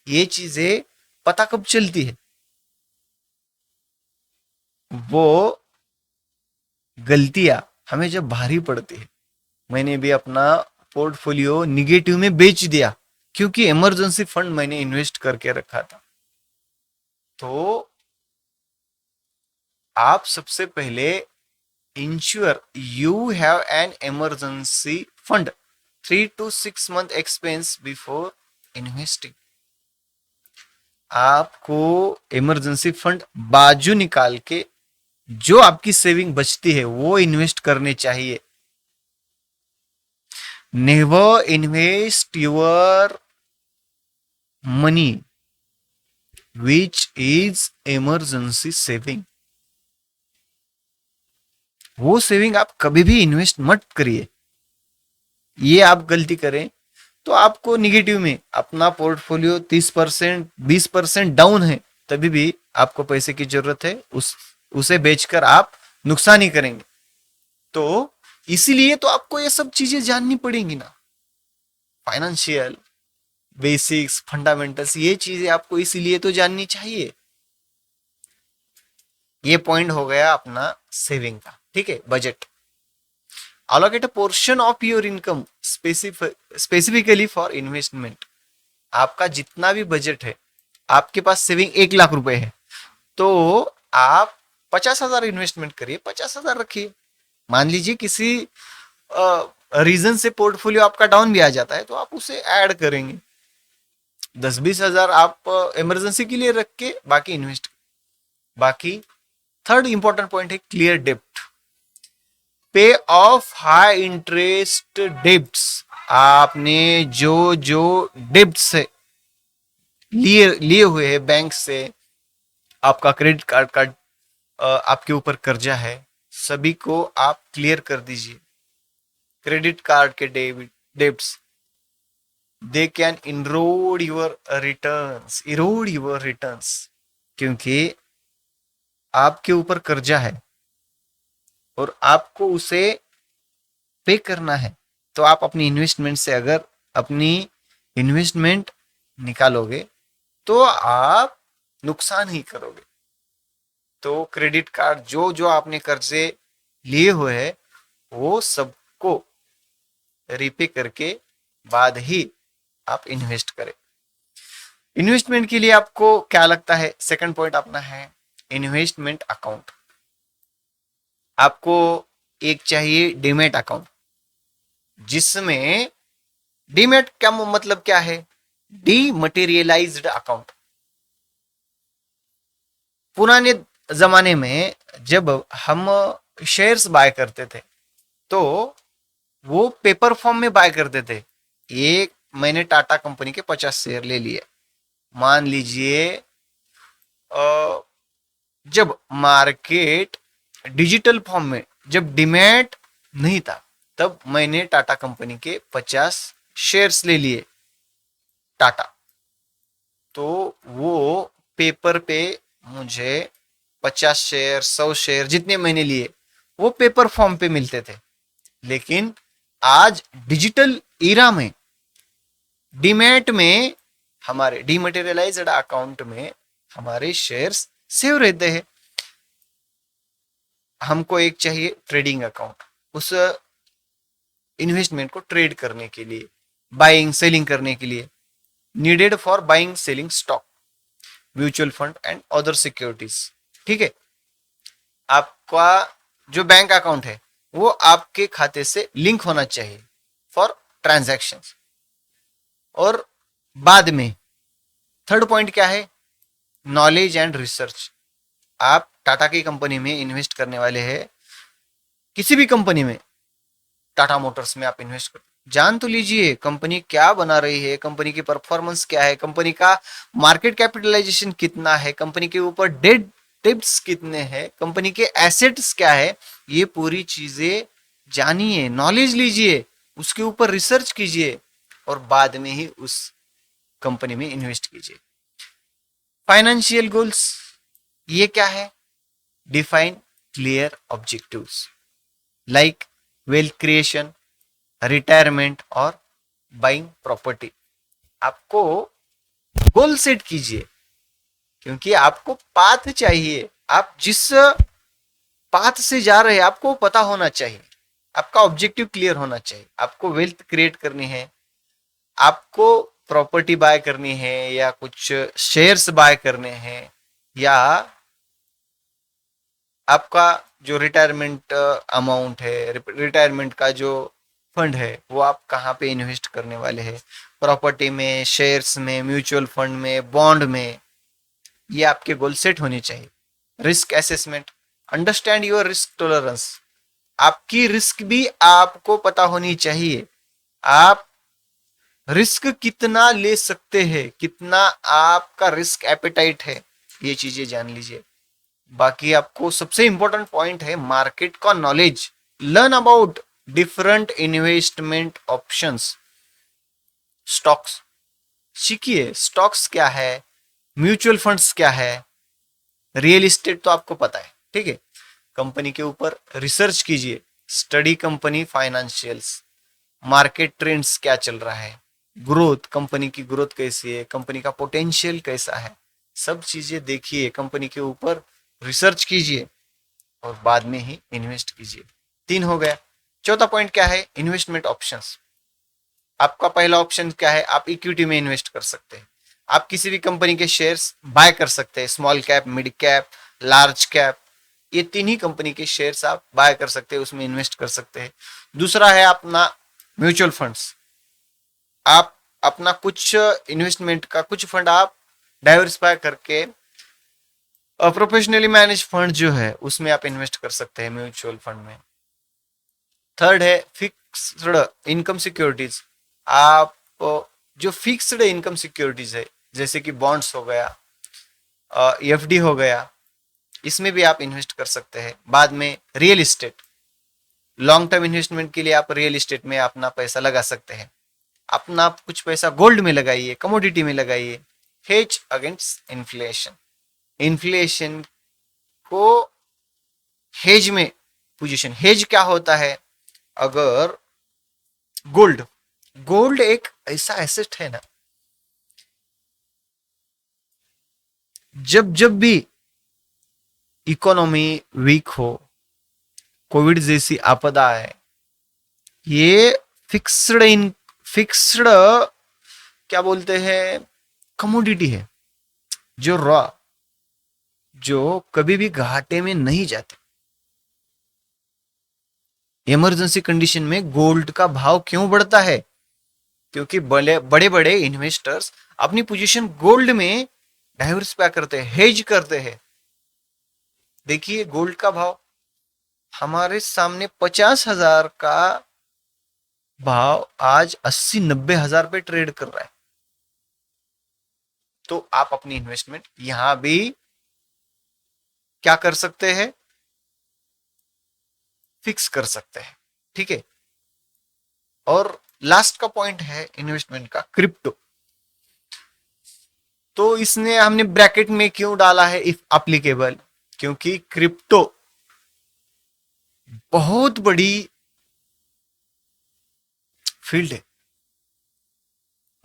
ये चीजें पता कब चलती है? वो गलतियां हमें जब भारी पड़ती है। मैंने भी अपना पोर्टफोलियो निगेटिव में बेच दिया क्योंकि इमरजेंसी फंड मैंने इन्वेस्ट करके रखा था। तो आप सबसे पहले ensure you have an emergency fund 3 to 6 month expense before investing. आपको इमरजेंसी फंड बाजू निकाल के जो आपकी सेविंग बचती है वो इन्वेस्ट करने चाहिए। Never invest your money which is emergency saving. वो सेविंग आप कभी भी इन्वेस्ट मत करिए। ये आप गलती करें तो आपको निगेटिव में अपना पोर्टफोलियो 30% 20% डाउन है, तभी भी आपको पैसे की जरूरत है। उसे बेचकर आप नुकसान ही करेंगे। तो इसीलिए तो आपको ये सब चीजें जाननी पड़ेंगी ना, फाइनेंशियल बेसिक्स, फंडामेंटल्स, ये चीजें आपको इसीलिए तो जाननी चाहिए। ये पॉइंट हो गया अपना सेविंग का। ठीक है। Budget. allocate a portion of your income specifically for investment। आपका जितना भी बजट है, आपके पास सेविंग 1 लाख रुपए है, तो आप 50,000 इन्वेस्टमेंट करिए, 50,000 रखिए। मान लीजिए किसी रीजन से पोर्टफोलियो आपका डाउन भी आ जाता है तो आप उसे ऐड करेंगे। 10-20 हजार आप इमरजेंसी के लिए रख के बाकी इन्वेस्ट। बाकी थर्ड इंपॉर्टेंट पॉइंट है क्लियर डेप्ट। पे ऑफ हाई इंटरेस्ट डेब्ट्स। आपने जो जो डेब्ट्स है लिए लिए हुए हैं बैंक से, आपका क्रेडिट कार्ड का आपके ऊपर कर्जा है, सभी को आप क्लियर कर दीजिए। क्रेडिट कार्ड के debts they can Erode your returns, क्योंकि आपके ऊपर कर्जा है और आपको उसे पे करना है। तो आप अपनी इन्वेस्टमेंट से अगर अपनी इन्वेस्टमेंट निकालोगे तो आप नुकसान ही करोगे। तो क्रेडिट कार्ड जो जो आपने कर्जे लिए हुए हैं वो सबको रीपे करके बाद ही आप इन्वेस्ट करें। इन्वेस्टमेंट के लिए आपको क्या लगता है? सेकंड पॉइंट अपना है इन्वेस्टमेंट अकाउंट। आपको एक चाहिए डीमैट अकाउंट, जिसमें डीमैट क्या मतलब क्या है? Dematerialised account. पुराने जमाने में जब हम शेयर्स बाय करते थे तो वो पेपर फॉर्म में बाय करते थे। एक मैंने टाटा कंपनी के 50 शेयर ले लिए, मान लीजिए जब मार्केट डिजिटल फॉर्म में, जब डीमैट नहीं था, तब मैंने टाटा कंपनी के 50 शेयर्स ले लिए टाटा। तो वो पेपर पे मुझे 50 शेयर 100 शेयर जितने मैंने लिए वो पेपर फॉर्म पे मिलते थे। लेकिन आज डिजिटल ईरा में डीमैट में, हमारे डीमटेरियलाइज्ड अकाउंट में हमारे शेयर्स सेव रहते हैं। हमको एक चाहिए ट्रेडिंग अकाउंट, उस इन्वेस्टमेंट को ट्रेड करने के लिए, बाइंग सेलिंग करने के लिए, needed for buying selling stock, mutual fund and other securities. ठीक है, आपका जो बैंक अकाउंट है वो आपके खाते से लिंक होना चाहिए फॉर ट्रांजैक्शन। और बाद में थर्ड पॉइंट क्या है? Knowledge and research. आप टाटा की कंपनी में इन्वेस्ट करने वाले हैं, किसी भी कंपनी में, टाटा मोटर्स में आप इन्वेस्ट कर, जान तो लीजिए कंपनी क्या बना रही है, कंपनी की परफॉर्मेंस क्या है, कंपनी का मार्केट कैपिटलाइजेशन कितना है, कंपनी के ऊपर डेब्ट्स कितने हैं, कंपनी के एसेट्स क्या है, ये पूरी चीजें जानिए, नॉलेज लीजिए, उसके ऊपर रिसर्च कीजिए और बाद में ही उस कंपनी में इन्वेस्ट कीजिए। फाइनेंशियल गोल्स ये क्या है? Define clear objectives like wealth creation, retirement और बाइंग प्रॉपर्टी। आपको गोल सेट कीजिए, क्योंकि आपको पाथ चाहिए। आप जिस पाथ से जा रहे हैं आपको पता होना चाहिए, आपका ऑब्जेक्टिव क्लियर होना चाहिए। आपको वेल्थ क्रिएट करनी है, आपको प्रॉपर्टी बाय करनी है, या कुछ शेयर्स बाय करने हैं, या आपका जो रिटायरमेंट अमाउंट है, रिटायरमेंट का जो फंड है, वो आप कहाँ पे इन्वेस्ट करने वाले हैं, प्रॉपर्टी में, शेयर्स में, म्यूचुअल फंड में, बॉन्ड में, ये आपके गोल सेट होने चाहिए। Risk assessment, understand your risk tolerance. आपकी रिस्क भी आपको पता होनी चाहिए, आप रिस्क कितना ले सकते हैं, कितना आपका रिस्क एपेटाइट है, ये चीजें जान लीजिए। बाकी आपको सबसे इंपॉर्टेंट पॉइंट है मार्केट का knowledge. Learn about different investment options. Stocks सीखिए, स्टॉक्स क्या है, म्यूचुअल फंड्स क्या है, रियल एस्टेट तो आपको पता है। ठीक है, कंपनी के ऊपर रिसर्च कीजिए, study company financials, market trends क्या चल रहा है, ग्रोथ, कंपनी की ग्रोथ कैसी है, कंपनी का पोटेंशियल कैसा है, सब चीजें देखिए, कंपनी के ऊपर रिसर्च कीजिए और बाद में ही इन्वेस्ट कीजिए। 3 हो गया। चौथा पॉइंट क्या है? Investment options. आपका पहला ऑप्शन क्या है? आप इक्विटी में इन्वेस्ट कर सकते हैं, आप किसी भी कंपनी के शेयर्स बाय कर सकते हैं, small cap, mid cap, large cap, ये 3 ही कंपनी के शेयर्स आप बाय कर सकते हैं, उसमें इन्वेस्ट कर सकते हैं। दूसरा है अपना म्यूचुअल फंड्स। आप अपना कुछ इन्वेस्टमेंट का कुछ फंड आप डाइवर्सिफाई करके प्रोफेशनली मैनेज फंड जो है उसमें आप इन्वेस्ट कर सकते हैं, म्यूचुअल फंड में। थर्ड है फिक्स्ड इनकम सिक्योरिटीज। आप जो फिक्स्ड इनकम सिक्योरिटीज है, जैसे कि बॉन्ड्स हो गया, एफडी हो गया, इसमें भी आप इन्वेस्ट कर सकते हैं। बाद में real estate, long term investment के लिए आप रियल इस्टेट में अपना पैसा लगा सकते हैं। अपना आप कुछ पैसा गोल्ड में लगाइए, कमोडिटी में लगाइए। हेज अगेंस्ट इन्फ्लेशन, इन्फ्लेशन को हेज में पोजीशन। हेज क्या होता है? अगर गोल्ड, गोल्ड एक ऐसा एसेट है ना, जब जब भी इकोनॉमी वीक हो, कोविड जैसी आपदा है, ये फिक्स्ड क्या बोलते हैं, कमोडिटी है, जो रॉ, जो कभी भी घाटे में नहीं जाते। इमरजेंसी कंडीशन में गोल्ड का भाव क्यों बढ़ता है? क्योंकि बड़े बड़े इन्वेस्टर्स अपनी पोजीशन गोल्ड में डाइवर्सिफाई करते हैं, हेज करते हैं। देखिए गोल्ड का भाव हमारे सामने 50,000 का भाव आज 80-90 हजार पे ट्रेड कर रहा है। तो आप अपनी इन्वेस्टमेंट यहां भी क्या कर सकते हैं? फिक्स कर सकते हैं, ठीक है। और लास्ट का पॉइंट है इन्वेस्टमेंट का, क्रिप्टो। तो इसने हमने ब्रैकेट में क्यों डाला है इफ एप्लीकेबल? क्योंकि क्रिप्टो बहुत बड़ी फील्ड है,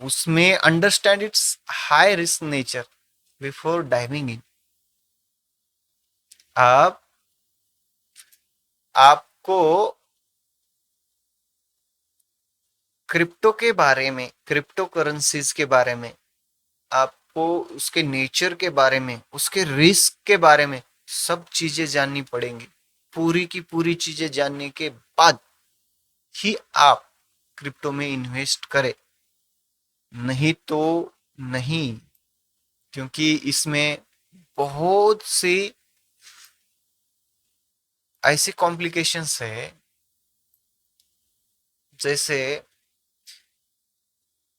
उसमें understand it's high risk nature before diving इन। आप आपको क्रिप्टो के बारे में, क्रिप्टो करेंसीज के बारे में, आपको उसके नेचर के बारे में, उसके रिस्क के बारे में सब चीजें जाननी पड़ेंगी। पूरी की पूरी चीजें जानने के बाद ही आप क्रिप्टो में इन्वेस्ट करें, नहीं तो नहीं। क्योंकि इसमें बहुत सी ऐसी कॉम्प्लिकेशंस है, जैसे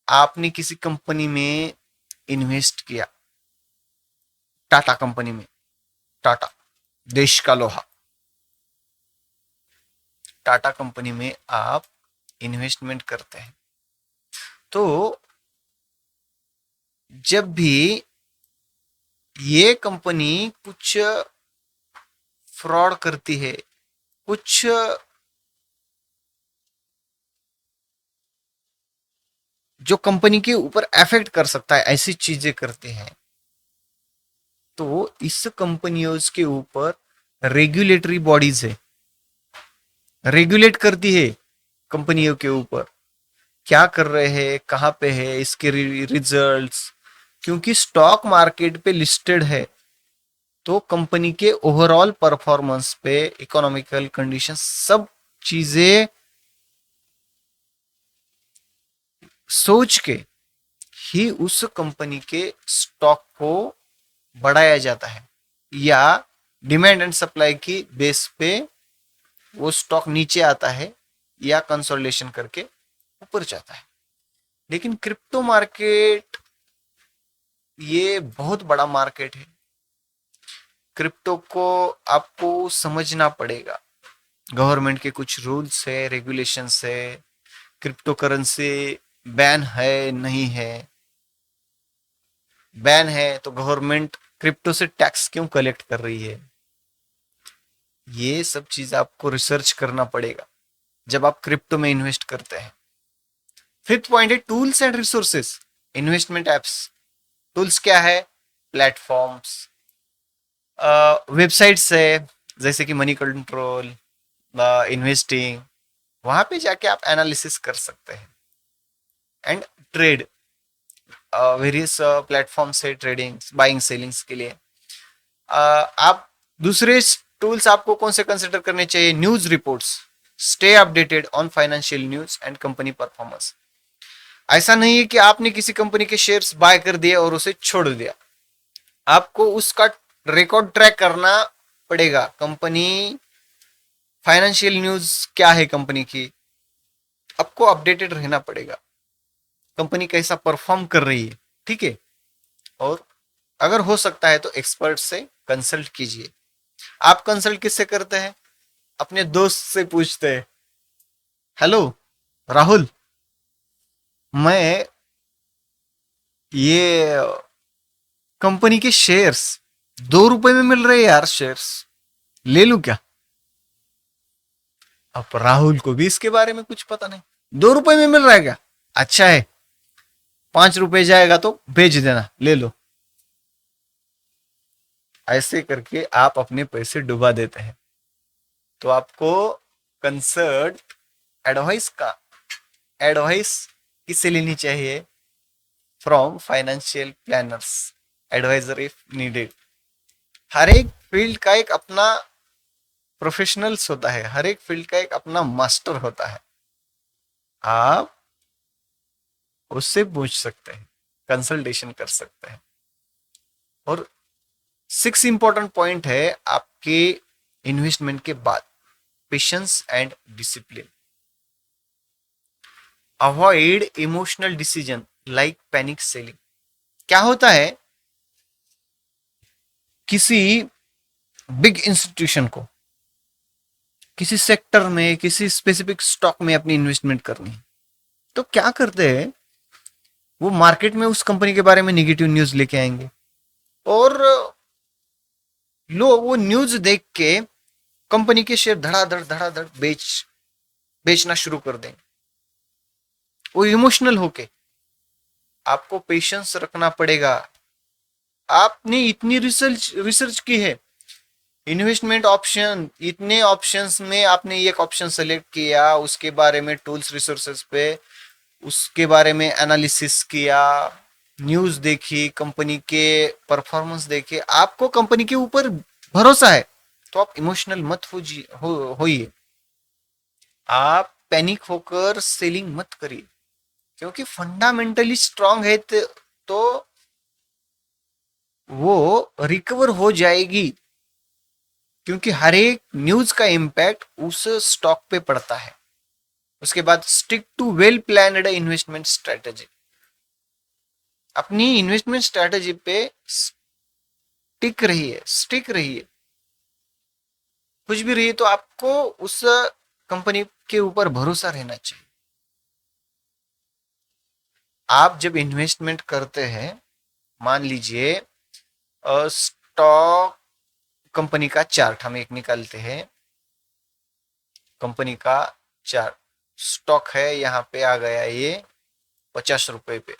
आपने किसी कंपनी में इन्वेस्ट किया, टाटा कंपनी में, टाटा देश का लोहा, टाटा कंपनी में आप इन्वेस्टमेंट करते हैं, तो जब भी ये कंपनी कुछ फ्रॉड करती है, कुछ जो कंपनी के ऊपर इफेक्ट कर सकता है, ऐसी चीजें करते हैं, तो इस कंपनियों के ऊपर रेगुलेटरी बॉडीज है, रेगुलेट करती है कंपनियों के ऊपर, क्या कर रहे हैं, कहां पे है, इसके रिजल्ट्स। क्योंकि स्टॉक मार्केट पे लिस्टेड है, तो कंपनी के ओवरऑल परफॉर्मेंस पे, इकोनॉमिकल कंडीशन, सब चीजें सोच के ही उस कंपनी के स्टॉक को बढ़ाया जाता है, या डिमांड एंड सप्लाई की बेस पे वो स्टॉक नीचे आता है या कंसोलिडेशन करके ऊपर जाता है। लेकिन क्रिप्टो मार्केट ये बहुत बड़ा मार्केट है, क्रिप्टो को आपको समझना पड़ेगा। गवर्नमेंट के कुछ रूल्स है, रेगुलेशंस है, क्रिप्टो करेंसी बैन है नहीं है, बैन है तो गवर्नमेंट क्रिप्टो से टैक्स क्यों कलेक्ट कर रही है, ये सब चीज आपको रिसर्च करना पड़ेगा जब आप क्रिप्टो में इन्वेस्ट करते हैं। फिफ्थ पॉइंट है tools and resources, investment apps. Tools क्या है? प्लेटफॉर्म्स, वेबसाइट्स है, जैसे कि मनी कंट्रोल, इन्वेस्टिंग, वहां पे जाके आप एनालिसिस कर सकते हैं। एंड ट्रेड, वेरियस प्लेटफॉर्म से ट्रेडिंग, बाइंग सेलिंग्स के लिए। आप दूसरे टूल्स आपको कौन से कंसिडर करने चाहिए? News reports, stay updated on financial news and company performance. ऐसा नहीं है कि आपने किसी कंपनी के शेयर्स बाय कर दिए और उसे छोड़ दिया, आपको उसका रिकॉर्ड ट्रैक करना पड़ेगा। कंपनी फाइनेंशियल न्यूज क्या है कंपनी की, आपको अपडेटेड रहना पड़ेगा, कंपनी कैसा परफॉर्म कर रही है, ठीक है। और अगर हो सकता है तो एक्सपर्ट से कंसल्ट कीजिए। आप कंसल्ट किससे करते हैं? अपने दोस्त से पूछते हैं, हेलो राहुल, मैं ये कंपनी के शेयर्स 2 रुपए में मिल रहे हैं यार, शेयर्स ले लूं क्या? अब राहुल को भी इसके बारे में कुछ पता नहीं, 2 रुपए में मिल रहा है क्या? अच्छा है, 5 रुपए जाएगा तो बेच देना, ले लो। ऐसे करके आप अपने पैसे डुबा देते हैं। तो आपको कंसर्ट एडवाइस का एडवाइस किससे लेनी चाहिए? From financial planners, adviser if needed. हर एक फील्ड का एक अपना प्रोफेशनल्स होता है, हर एक फील्ड का एक अपना मास्टर होता है। आप उससे पूछ सकते हैं, कंसल्टेशन कर सकते हैं। और 6 इंपॉर्टेंट पॉइंट है आपके इन्वेस्टमेंट के बाद, patience and discipline. Avoid emotional decision like panic selling. क्या होता है, किसी बिग इंस्टीट्यूशन को किसी सेक्टर में, किसी स्पेसिफिक स्टॉक में अपनी इन्वेस्टमेंट करनी है, तो क्या करते हैं, वो मार्केट में उस कंपनी के बारे में निगेटिव न्यूज लेके आएंगे और लोग वो न्यूज देख के कंपनी के शेयर धड़ाधड़ बेचना शुरू कर देंगे, वो इमोशनल होके। आपको पेशेंस रखना पड़ेगा। आपने इतनी रिसर्च रिसर्च की है, इन्वेस्टमेंट ऑप्शन, इतने ऑप्शंस में आपने एक ऑप्शन सेलेक्ट किया, उसके बारे में टूल्स रिसोर्सेज पे उसके बारे में एनालिसिस किया, न्यूज देखी, कंपनी के परफॉर्मेंस देखे, आपको कंपनी के ऊपर भरोसा है, तो आप इमोशनल मत होइए। आप पैनिक होकर सेलिंग मत करिए, क्योंकि फंडामेंटली स्ट्रांग है तो वो रिकवर हो जाएगी, क्योंकि हर एक न्यूज का इम्पैक्ट उस स्टॉक पे पड़ता है। उसके बाद stick to well planned investment strategy. अपनी इन्वेस्टमेंट स्ट्रेटेजी पे स्टिक रहिए। कुछ भी रहिए तो आपको उस कंपनी के ऊपर भरोसा रहना चाहिए। आप जब इन्वेस्टमेंट करते हैं, मान लीजिए स्टॉक कंपनी का चार्ट हम एक निकालते हैं, कंपनी का चार्ट, स्टॉक है यहाँ पे आ गया ये 50 रुपए पे,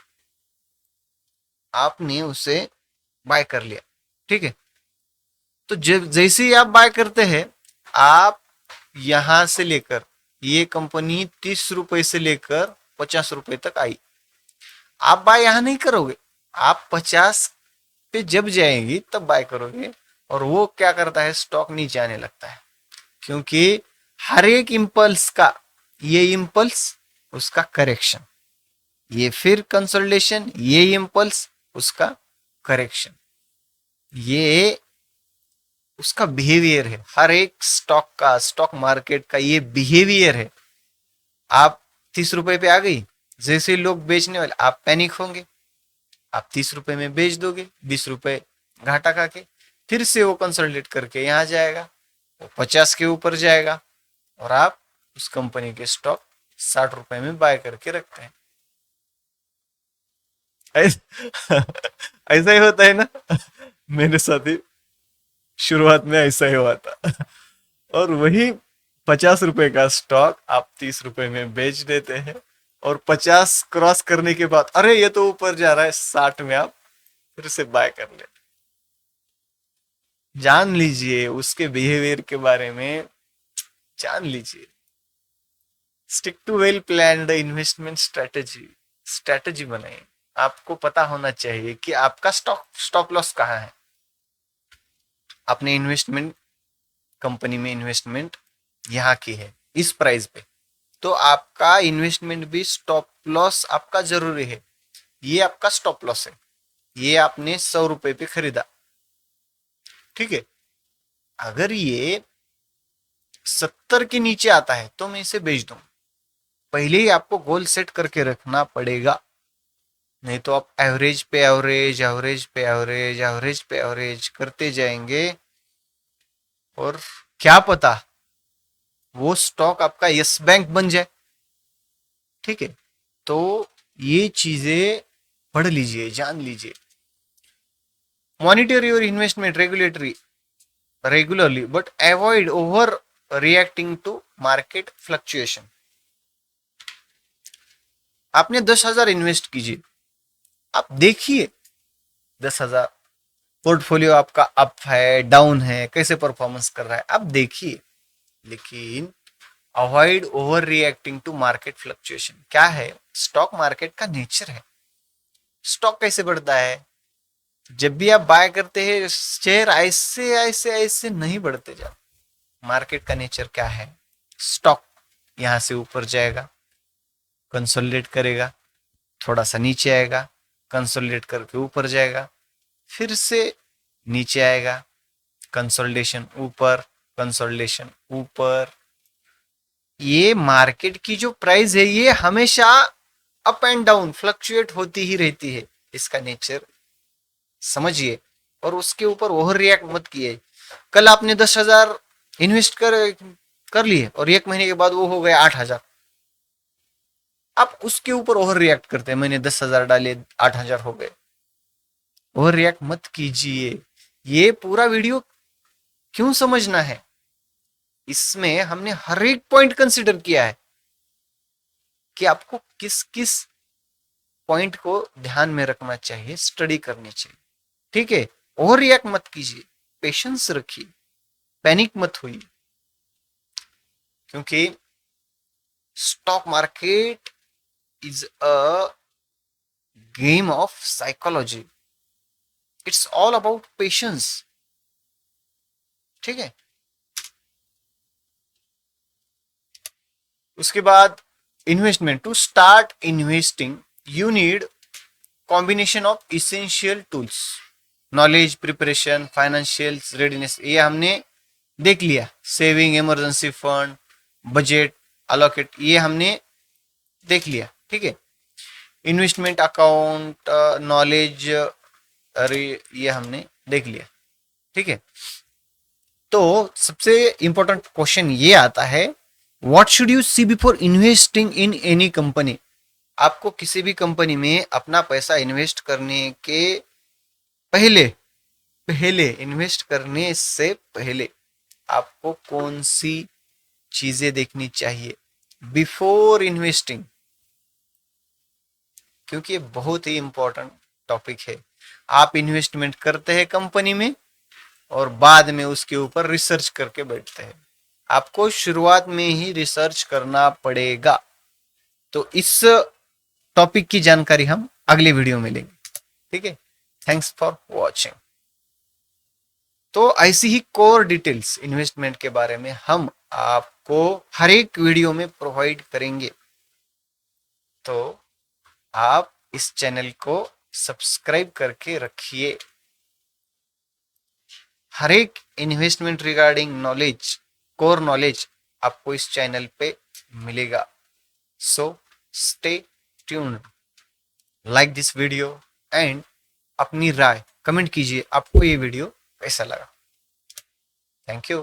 आपने उसे बाय कर लिया, ठीक है। तो जब जैसे ही आप बाय करते हैं, आप यहां से लेकर, ये कंपनी 30 रुपए से लेकर 50 रुपए तक आई, आप बाय यहां नहीं करोगे, आप 50 पे जब जाएंगी तब बाय करोगे। और वो क्या करता है, स्टॉक नीचे आने लगता है, क्योंकि हर एक इंपल्स का, ये इंपल्स उसका करेक्शन, ये फिर कंसोलिडेशन, ये इंपल्स उसका करेक्शन, ये उसका बिहेवियर है। हर एक स्टॉक का, स्टॉक मार्केट का ये बिहेवियर है। आप 30 रुपए पे आ गई, जैसे लोग बेचने वाले, आप पैनिक होंगे, आप 30 रुपए में बेच दोगे, 20 रुपए घाटा खा के, फिर से वो कंसोलिडेट करके यहाँ जाएगा, वो 50 के ऊपर जाएगा, और आप उस कंपनी के स्टॉक 60 रुपए में बाय करके रखते हैं। ऐसा ही होता है ना, मेरे साथ ही शुरुआत में ऐसा ही हुआ था। और वही 50 रुपए का स्टॉक आप 30 रुपए में बेच देते हैं, और 50 क्रॉस करने के बाद अरे ये तो ऊपर जा रहा है, 60 में आप फिर से बाय कर लेते। जान लीजिए उसके बिहेवियर के बारे में, जान लीजिए। Stick to well planned investment strategy बनाइए। आपको पता होना चाहिए कि आपका स्टॉप लॉस कहाँ है। अपने इन्वेस्टमेंट कंपनी में इन्वेस्टमेंट यहाँ की है इस प्राइस पे, तो आपका इन्वेस्टमेंट भी स्टॉप लॉस आपका जरूरी है। ये आपका स्टॉप लॉस है, ये आपने 100 रुपए पे खरीदा, ठीक है। अगर ये 70 के नीचे आता है तो मैं इसे बेच दूं। पहले ही आपको गोल सेट करके रखना पड़ेगा। नहीं तो आप एवरेज पे एवरेज, एवरेज पे एवरेज, एवरेज पे एवरेज करते जाएंगे और क्या पता वो स्टॉक आपका यस बैंक बन जाए। ठीक है, तो ये चीजें पढ़ लीजिए, जान लीजिए। Monitor your investment regulatory regularly but avoid over reacting to market fluctuation. आपने 10,000 इन्वेस्ट कीजिए, आप देखिए 10,000 पोर्टफोलियो आपका अप है डाउन है, कैसे परफॉर्मेंस कर रहा है, आप देखिए। लेकिन avoid over reacting to market fluctuation. क्या है, स्टॉक मार्केट का नेचर है। स्टॉक कैसे बढ़ता है, जब भी आप बाय करते हैं शेयर ऐसे ऐसे ऐसे नहीं बढ़ते जाते। मार्केट का नेचर क्या है, स्टॉक यहां से ऊपर जाएगा, कंसोलिडेट करेगा, थोड़ा सा नीचे आएगा, कंसोलिडेट करके ऊपर जाएगा, फिर से नीचे आएगा, कंसोलिडेशन ऊपर, कंसोलिडेशन ऊपर। ये मार्केट की जो प्राइस है ये हमेशा अप एंड डाउन फ्लक्चुएट होती ही रहती है, इसका नेचर समझिए। और उसके ऊपर ओवर रिएक्ट मत किए। कल आपने 10,000 इन्वेस्ट कर लिए और 1 महीने के बाद वो हो गए 8,000, आप उसके ऊपर ओवर रिएक्ट करते हैं, मैंने 10,000 डाले 8,000 हो गए। ओवर रिएक्ट मत कीजिए। ये पूरा वीडियो क्यों समझना है, इसमें हमने हर एक पॉइंट कंसिडर किया है कि आपको किस किस पॉइंट को ध्यान में रखना चाहिए, स्टडी करनी चाहिए। ठीक है, ओवर रिएक्ट मत कीजिए, पेशेंस रखिए, पैनिक मत होइए, क्योंकि stock market is a game of psychology, it's all about patience. ठीक है, उसके बाद investment. To start investing you need combination of essential tools, knowledge, preparation, financial readiness. ये हमने देख लिया। Saving, emergency fund, budget, allocate, ये हमने देख लिया। ठीक है, इन्वेस्टमेंट अकाउंट, नॉलेज, अरे ये हमने देख लिया। ठीक है, तो सबसे इंपॉर्टेंट क्वेश्चन ये आता है, what should you see before investing in any company. आपको किसी भी कंपनी में अपना पैसा इन्वेस्ट करने के पहले पहले इन्वेस्ट करने से पहले आपको कौन सी चीजें देखनी चाहिए बिफोर इन्वेस्टिंग, क्योंकि ये बहुत ही इंपॉर्टेंट टॉपिक है। आप इन्वेस्टमेंट करते हैं कंपनी में और बाद में उसके ऊपर रिसर्च करके बैठते हैं। आपको शुरुआत में ही रिसर्च करना पड़ेगा। तो इस टॉपिक की जानकारी हम अगले वीडियो में लेंगे। ठीक है, थैंक्स फॉर वॉचिंग। तो ऐसी ही कोर डिटेल्स इन्वेस्टमेंट के बारे में हम आपको हर एक वीडियो में प्रोवाइड करेंगे। तो आप इस चैनल को सब्सक्राइब करके रखिए। हर एक investment regarding knowledge, core knowledge आपको इस चैनल पे मिलेगा। So stay tuned, like this video and अपनी राय कमेंट कीजिए, आपको ये वीडियो कैसा लगा। Thank you.